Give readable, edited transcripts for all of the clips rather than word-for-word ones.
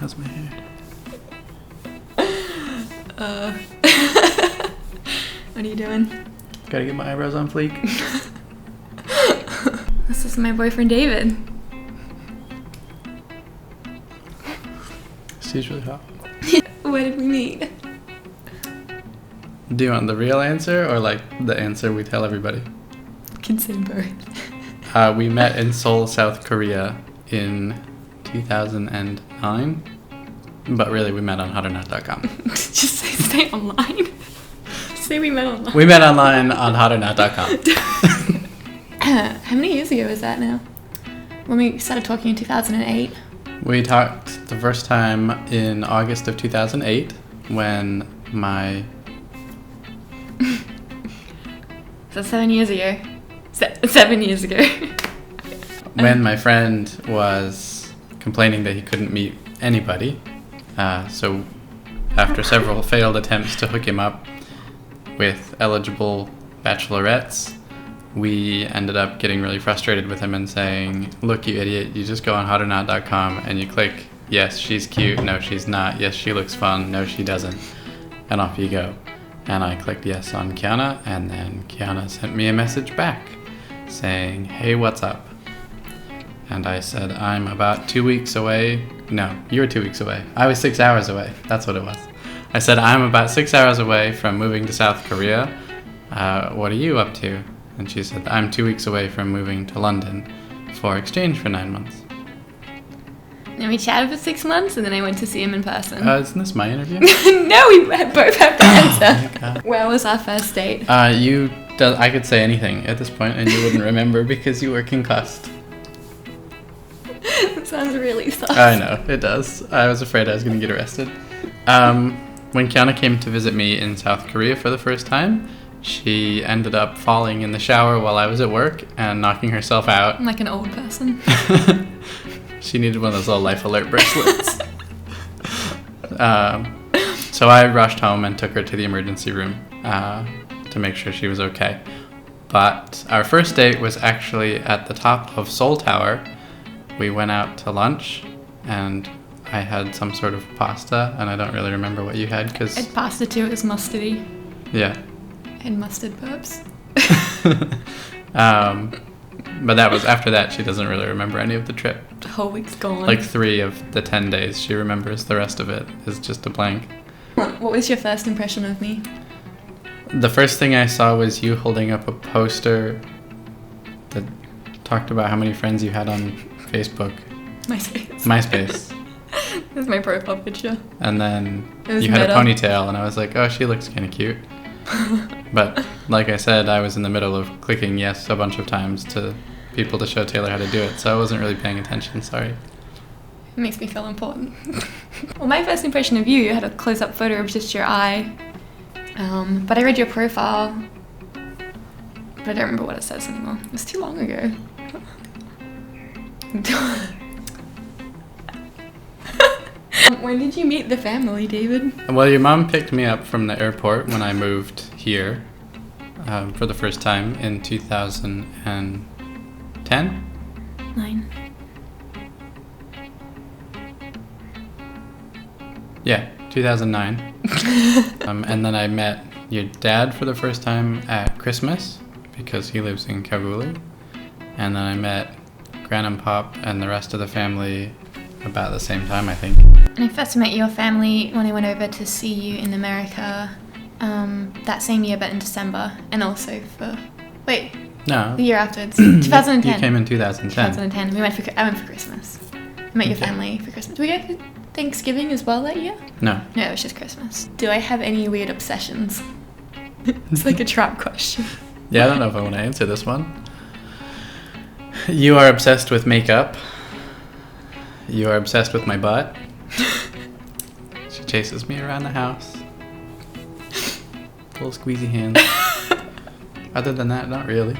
How's my hair? What are you doing? Gotta get my eyebrows on fleek. This is my boyfriend David. She's really hot. Where did we meet? Do you want the real answer or like the answer we tell everybody? Can say both. We met in Seoul, South Korea in 2009. But really, we met on hotornot.com. Just say online. Say we met online. We met online on hotornot.com. How many years ago was that now? When we started talking in 2008? We talked the first time in August of 2008 when my... So 7 years ago. 7 years ago. When my friend was complaining that he couldn't meet anybody. So after several failed attempts to hook him up with eligible bachelorettes, we ended up getting really frustrated with him and saying, look, you idiot, you just go on hotornot.com and you click, yes, she's cute, no, she's not, yes, she looks fun, no, she doesn't, and off you go. And I clicked yes on Kiana, and then Kiana sent me a message back saying, hey, what's up? And I said, I'm about 2 weeks away. No, you were 2 weeks away. I was 6 hours away. That's what it was. I said, I'm about 6 hours away from moving to South Korea. What are you up to? And she said, I'm 2 weeks away from moving to London for exchange for 9 months. Then we chatted for 6 months, and then I went to see him in person. Isn't this my interview? No, we both have to answer. Oh my God. Where was our first date? I could say anything at this point, and you wouldn't remember because you were concussed. It sounds really sus. I know, it does. I was afraid I was going to get arrested. When Kiana came to visit me in South Korea for the first time, she ended up falling in the shower while I was at work and knocking herself out. I'm like an old person. She needed one of those little life alert bracelets. So I rushed home and took her to the emergency room to make sure she was okay. But our first date was actually at the top of Seoul Tower. We went out to lunch, and I had some sort of pasta, and I don't really remember what you had, because... I had pasta too, it was mustardy. Yeah. I had mustard burps. But that was, after that, she doesn't really remember any of the trip. The whole week's gone. Like 3 of the 10 days she remembers, the rest of it is just a blank. What was your first impression of me? The first thing I saw was you holding up a poster that talked about how many friends you had on Facebook. MySpace. That's my profile picture. And then you Meta. had a ponytail, and I was like, oh, she looks kind of cute. But like I said, I was in the middle of clicking yes a bunch of times to people to show Taylor how to do it, so I wasn't really paying attention, sorry. It makes me feel important. Well, my first impression of you had a close-up photo of just your eye. But I read your profile, but I don't remember what it says anymore. It was too long ago. When did you meet the family, David? Well, your mom picked me up from the airport when I moved here for the first time in 2010. 9. Yeah, 2009. And then I met your dad for the first time at Christmas because he lives in Kalgoorlie. And then I met Gran and Pop and the rest of the family about the same time, I think. And I first met your family when I went over to see you in America that same year, but in December. And also for... Wait. No. The year afterwards. 2010. You came in 2010. 2010. I went for Christmas. I met your family for Christmas. Did we go for Thanksgiving as well that year? No. No, it was just Christmas. Do I have any weird obsessions? It's like a trap question. Yeah, I don't know if I want to answer this one. You are obsessed with makeup. You are obsessed with my butt. She chases me around the house. Little squeezy hands. Other than that, not really.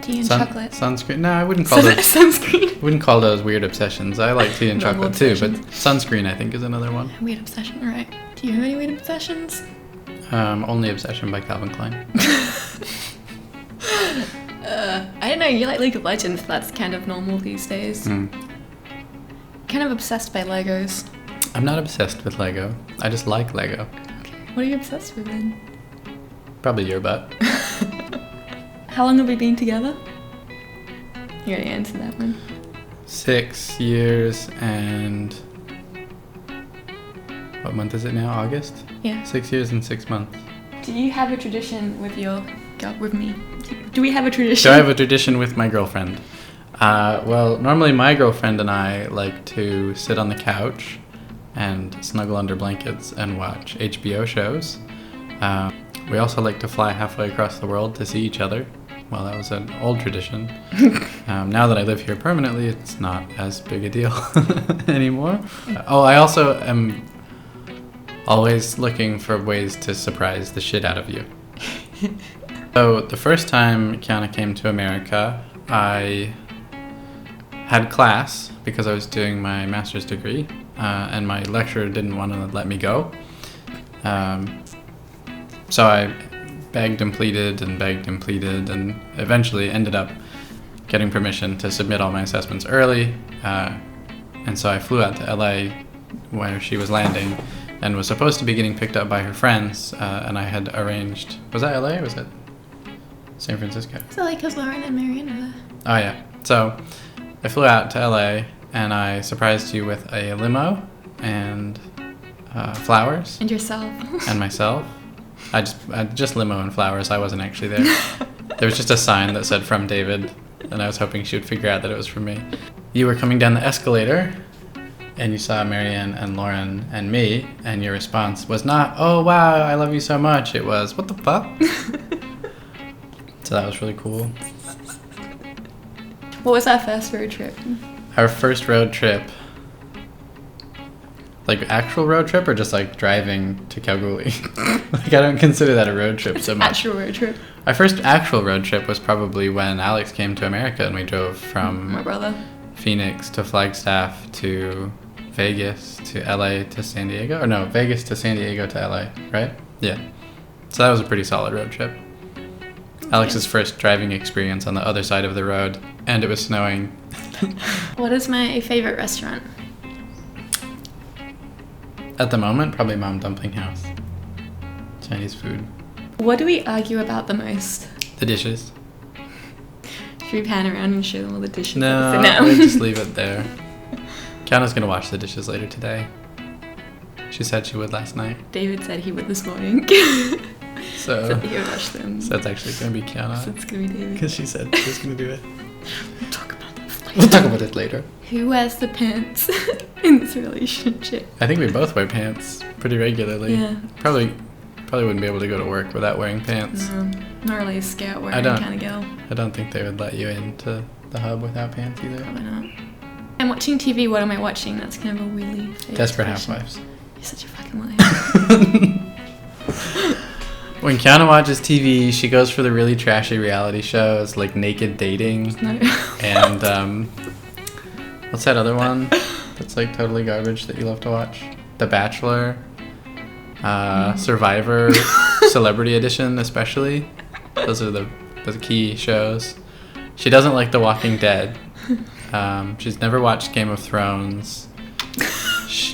Tea and chocolate. Sunscreen. No, I wouldn't call those sunscreen. Wouldn't call those weird obsessions. I like tea and Normal chocolate too, obsessions. but sunscreen I think is another one. Weird obsession, alright. Do you have any weird obsessions? Only Obsession by Calvin Klein. I don't know, you like League of Legends, that's kind of normal these days. kind of obsessed by Legos. I'm not obsessed with Lego. I just like Lego. What are you obsessed with then? Probably your butt. How long have we been together? You already answered that one. 6 years and... What month is it now? August? Yeah. 6 years and 6 months. Do you have a tradition with with me? Do we have a tradition? Do I have a tradition with my girlfriend? Well, normally my girlfriend and I like to sit on the couch and snuggle under blankets and watch HBO shows. We also like to fly halfway across the world to see each other. Well, that was an old tradition. Now that I live here permanently, it's not as big a deal anymore. I also am always looking for ways to surprise the shit out of you. So the first time Kiana came to America, I had class because I was doing my master's degree, and my lecturer didn't want to let me go. So I begged and pleaded and eventually ended up getting permission to submit all my assessments early. And so I flew out to LA where she was landing and was supposed to be getting picked up by her friends, and I had arranged... Was that LA or was it San Francisco? It's LA because Lauren and Marianne are there. Oh yeah. So I flew out to LA and I surprised you with a limo and flowers. And yourself. And myself. I just limo and flowers. I wasn't actually there. There was just a sign that said "From David," and I was hoping she would figure out that it was from me. You were coming down the escalator, and you saw Marianne and Lauren and me, and your response was not, "Oh wow, I love you so much." It was, "What the fuck?" So that was really cool. What was our first road trip? Our first road trip. Like actual road trip or just like driving to Kalgoorlie? Like I don't consider that a road trip so much. Actual road trip. Our first actual road trip was probably when Alex came to America and we drove from my brother. Phoenix to Flagstaff to Vegas to LA to San Diego. Or no, Vegas to San Diego to LA, right? Yeah. So that was a pretty solid road trip. Alex's first driving experience on the other side of the road, and it was snowing. What is my favorite restaurant? At the moment, probably Mom Dumpling House. Chinese food. What do we argue about the most? The dishes. Should we pan around and show them all the dishes? No, we'll just leave it there. Kiana's gonna wash the dishes later today. She said she would last night. David said he would this morning. So said that he would wash them. So it's actually gonna be Kiana. So it's gonna be David. Because she said she was gonna do it. We'll talk about this later. We'll talk about it later. Who wears the pants in this relationship? I think we both wear pants pretty regularly. Yeah. Probably wouldn't be able to go to work without wearing pants. No, not really a scout wearing kind of girl. I don't think they would let you into the hub without pants either. Probably not. I'm watching TV. What am I watching? That's kind of a really Desperate Housewives. You're such a fucking liar. When Kiana watches TV, she goes for the really trashy reality shows like Naked Dating. No. And what's that other one that's like totally garbage that you love to watch? The Bachelor, Survivor, Celebrity Edition especially. Those are the key shows. She doesn't like The Walking Dead. She's never watched Game of Thrones.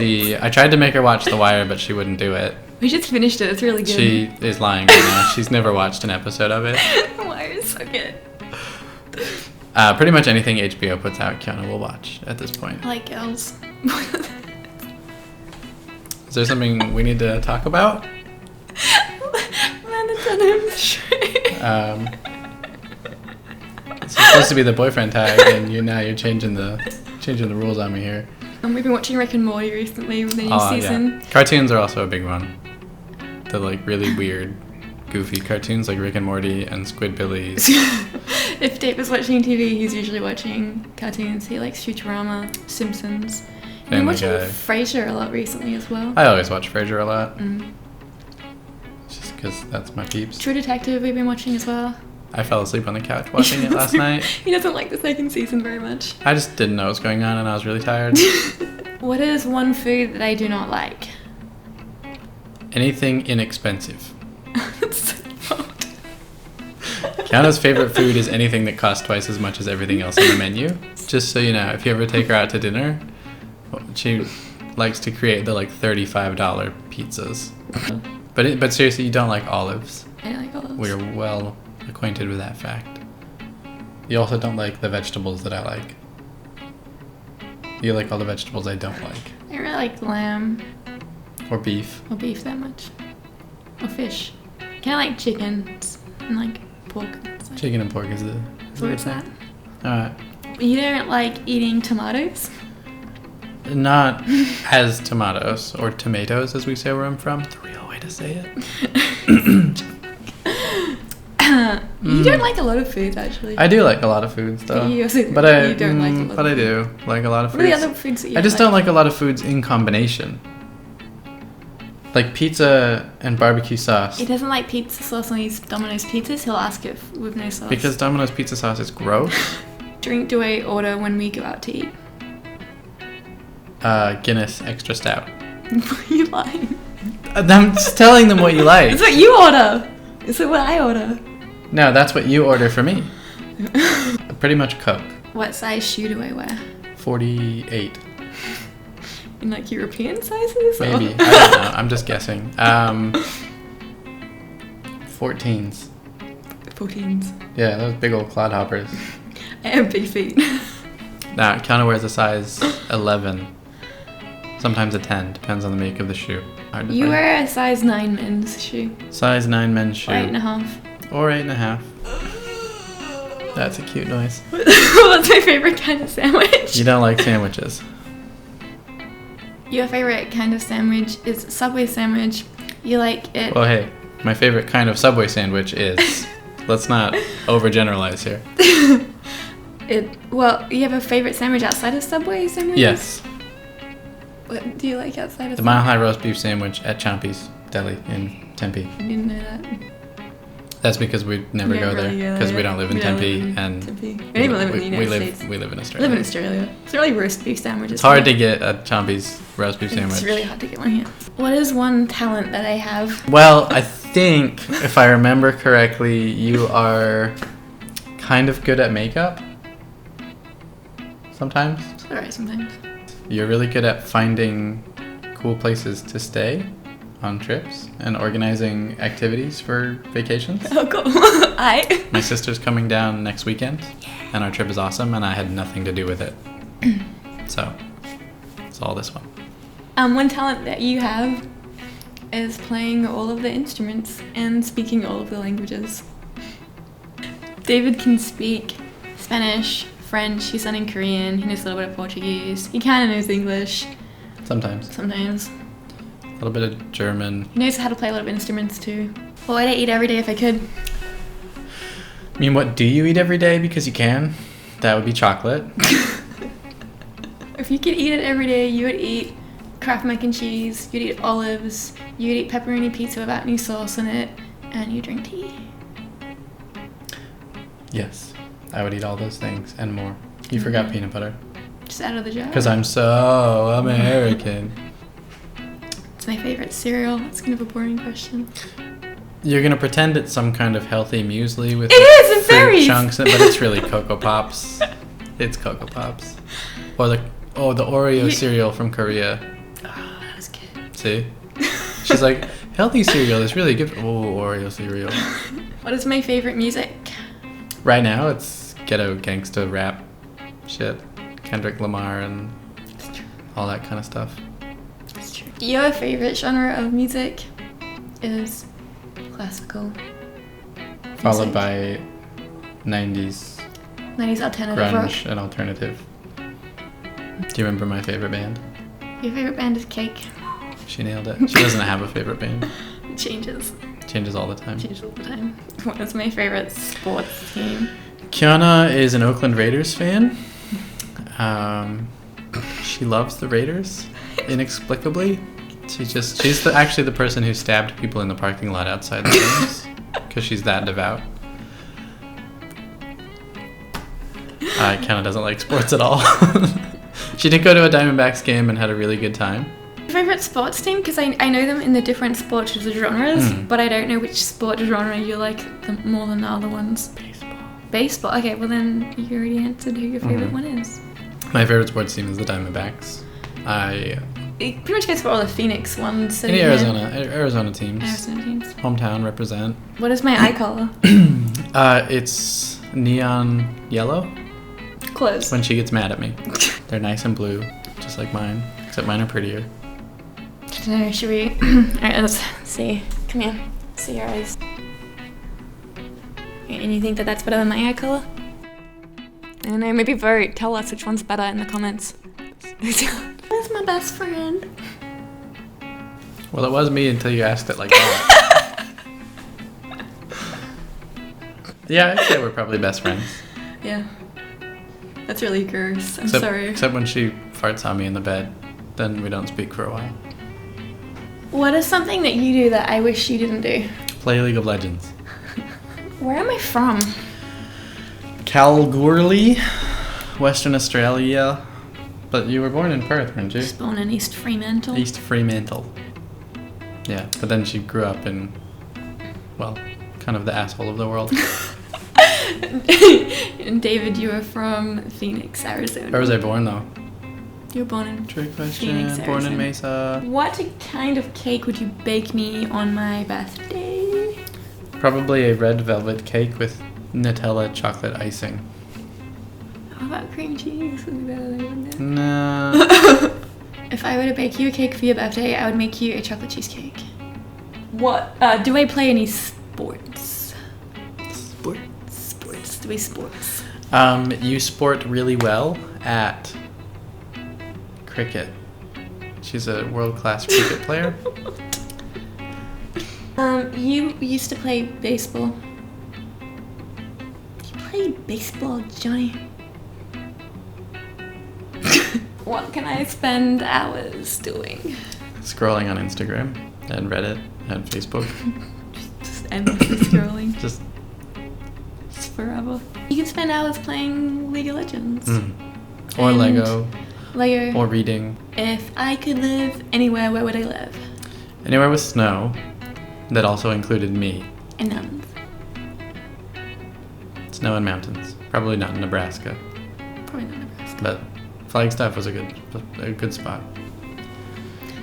I tried to make her watch The Wire, but she wouldn't do it. We just finished it. It's really good. She is lying right now. She's never watched an episode of it. The Wire is so good. Pretty much anything HBO puts out, Kiana will watch at this point. I like girls. Is there something we need to talk about? It's supposed to be the boyfriend tag, and you're changing the rules on me here. We've been watching Rick and Morty recently with the new season. Yeah. Cartoons are also a big one. The like really weird, goofy cartoons like Rick and Morty and Squidbillies. If Dave is watching TV, he's usually watching cartoons. He likes Futurama, Simpsons. I've been watching Frasier a lot recently as well. I always watch Frasier a lot. Just because that's my peeps. True Detective we've been watching as well. I fell asleep on the couch watching it last night. He doesn't like the second season very much. I just didn't know what was going on and I was really tired. What is one food that I do not like? Anything inexpensive. That's so odd. Kiana's favorite food is anything that costs twice as much as everything else on the menu. Just so you know, if you ever take her out to dinner, She likes to create the like $35 pizzas. But seriously, you don't like olives. I like olives. We're well acquainted with that fact. You also don't like the vegetables that I like. You like all the vegetables I don't like. I don't really like lamb. Or beef. Or beef that much. Or fish. Kind of like chicken and like pork. Like, chicken and pork is the... So what's that? Alright. You don't like eating tomatoes? Not as tomatoes, or tomatoes as we say where I'm from. The real way to say it. You don't like a lot of foods, actually. I do like a lot of foods, though. But you also you don't like a lot. But I do like a lot of foods. What are the other foods that you I just don't like a lot of foods in combination. Like pizza and barbecue sauce. He doesn't like pizza sauce on his Domino's pizzas. He'll ask if with no sauce. Because Domino's pizza sauce is gross. Drink do I order when we go out to eat? Guinness extra stout. What are you lying? I'm just telling them what you like. It's what you order. It's what I order. No, that's what you order for me. Pretty much Coke. What size shoe do I wear? 48. In like European sizes? Maybe. Or? I don't know. I'm just guessing. 14s. 14s. Yeah, those big old clodhoppers. I have big feet. Nah, Kiana wears a size 11. Sometimes a 10. Depends on the make of the shoe. Hard to You find. wear a size 9 men's shoe. Size 9 men's shoe. Or 8.5. Or 8.5. That's a cute noise. What's my favorite kind of sandwich? You don't like sandwiches. Your favorite kind of sandwich is Subway sandwich. You like it. Well, hey, my favorite kind of Subway sandwich is... Let's not overgeneralize here. Well, you have a favorite sandwich outside of Subway sandwiches? Yes. What do you like outside of The Mile High Roast Beef Sandwich at Chompy's Deli in Tempe. I didn't know that. That's because we never go there because we don't live in Tempe and Tempe. We don't even live in the United States. We live in Australia. Live in Australia. It's really roast beef sandwiches. It's hard to get a Chompy's roast beef sandwich. It's really hard to get one here. What is one talent that I have? Well, I think if I remember correctly, you are kind of good at makeup. Sometimes. It's alright sometimes. You're really good at finding cool places to stay on trips and organizing activities for vacations. Oh, cool. My sister's coming down next weekend, and our trip is awesome, and I had nothing to do with it. So, it's all this one. One talent that you have is playing all of the instruments and speaking all of the languages. David can speak Spanish, French, he's learning Korean, he knows a little bit of Portuguese, he kind of knows English. Sometimes. A little bit of German. He knows how to play a lot of instruments too. What would I eat every day if I could? I mean, what do you eat every day because you can? That would be chocolate. If you could eat it every day, you would eat Kraft mac and cheese, you'd eat olives, you'd eat pepperoni pizza without any sauce in it, and you drink tea. Yes, I would eat all those things and more. You forgot peanut butter. Just out of the jar. Because I'm so American. It's my favorite cereal. That's kind of a boring question. You're gonna pretend it's some kind of healthy muesli with It is, and fruit berries. chunks, but it's really Cocoa Pops. It's Cocoa Pops, or the Oreo cereal from Korea. Oh, that was good. See, she's like, healthy cereal is really good. Oh, Oreo cereal. What is my favorite music? Right now, it's ghetto gangsta rap shit, Kendrick Lamar and all that kind of stuff. That's true. Your favorite genre of music is classical. Followed by 90s 90s alternative rock. grunge and alternative. Do you remember my favorite band? Your favorite band is Cake. She nailed it. She doesn't have a favorite band. It changes. Changes all the time. Changes all the time. What is my favorite sports team? Kiana is an Oakland Raiders fan. She loves the Raiders inexplicably. She's actually the person who stabbed people in the parking lot outside the games because she's that devout. Kiana doesn't like sports at all. She did go to a Diamondbacks game and had a really good time. Favorite sports team? Because I know them in the different sports genres, but I don't know which sport genre you like more than the other ones. Baseball. Okay, well then you already answered who your favorite one is. My favorite sports team is the Diamondbacks. It pretty much goes for all the Phoenix ones. Any Arizona teams. Arizona teams. Hometown represent. What is my eye color? It's neon yellow. Close. When she gets mad at me. They're nice and blue, just like mine, except mine are prettier. I don't know, should we... Alright, let's see. Come here. See your eyes. And you think that that's better than my eye color? I don't know, maybe vote. Tell us which one's better in the comments. That's my best friend. Well, it was me until you asked it like that. Yeah, I'd say we're probably best friends. Yeah. That's really gross. I'm sorry. Except when she farts on me in the bed, then we don't speak for a while. What is something that you do that I wish you didn't do? Play League of Legends. Where am I from? Kalgoorlie, Western Australia. But you were born in Perth, weren't you? Just born in East Fremantle. East Fremantle. Yeah, but then she grew up in, well, kind of the asshole of the world. And David, you were from Phoenix, Arizona. Where was I born, though? You were born in Trick question. Phoenix, Born Arizona. in Mesa. What kind of cake would you bake me on my birthday? Probably a red velvet cake with Nutella chocolate icing. How about cream cheese? Would be better, wouldn't it? No. If I were to bake you a cake for your birthday, I would make you a chocolate cheesecake. What? Do I play any sports? Sports. Do we sports? You sport really well at cricket. She's a world-class cricket player. You used to play baseball. You played baseball, Johnny. What can I spend hours doing? Scrolling on Instagram and Reddit and Facebook. Just endlessly scrolling. Just forever. You can spend hours playing League of Legends. Or And Lego. Lego. Or reading. If I could live anywhere, where would I live? Anywhere with snow that also included me. In mountains. Snow and mountains. Probably not in Nebraska. Probably not Nebraska. But Flagstaff was a good spot.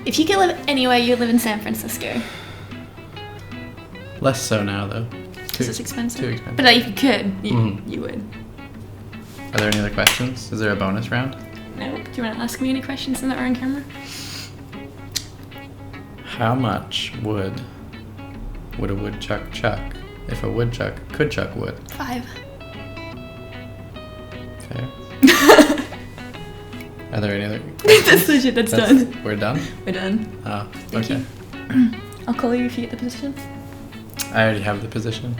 If you could live anywhere, you'd live in San Francisco. Less so now, though. Because it's expensive. Too expensive. But if you could, you would. Are there any other questions? Is there a bonus round? No. Do you want to ask me any questions in that are on camera? How much wood would a woodchuck chuck if a woodchuck could chuck wood? 5. Fair. Are there any other questions? That's legit, that's done. We're done? We're done. Oh, Thank okay. you. I'll call you if you get the position. I already have the position.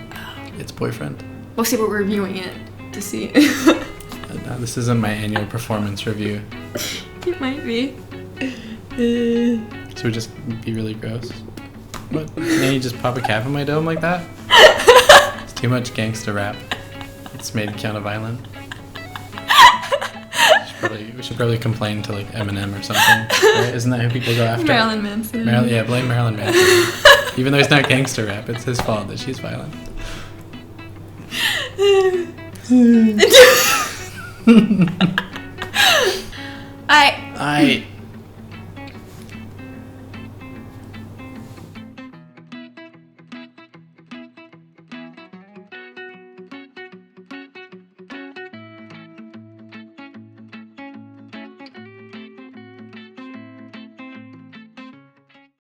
It's boyfriend. We'll see, we're reviewing it to see. No, this isn't my annual performance review. It might be. So we just be really gross. What? Can you just pop a cap in my dome like that? It's too much gangster rap. It's made kind of violent. We should probably complain to like Eminem or something. Right? Isn't that who people go after? Marilyn Manson. Yeah, blame Marilyn Manson. Even though it's not gangster rap, it's his fault that she's violent. I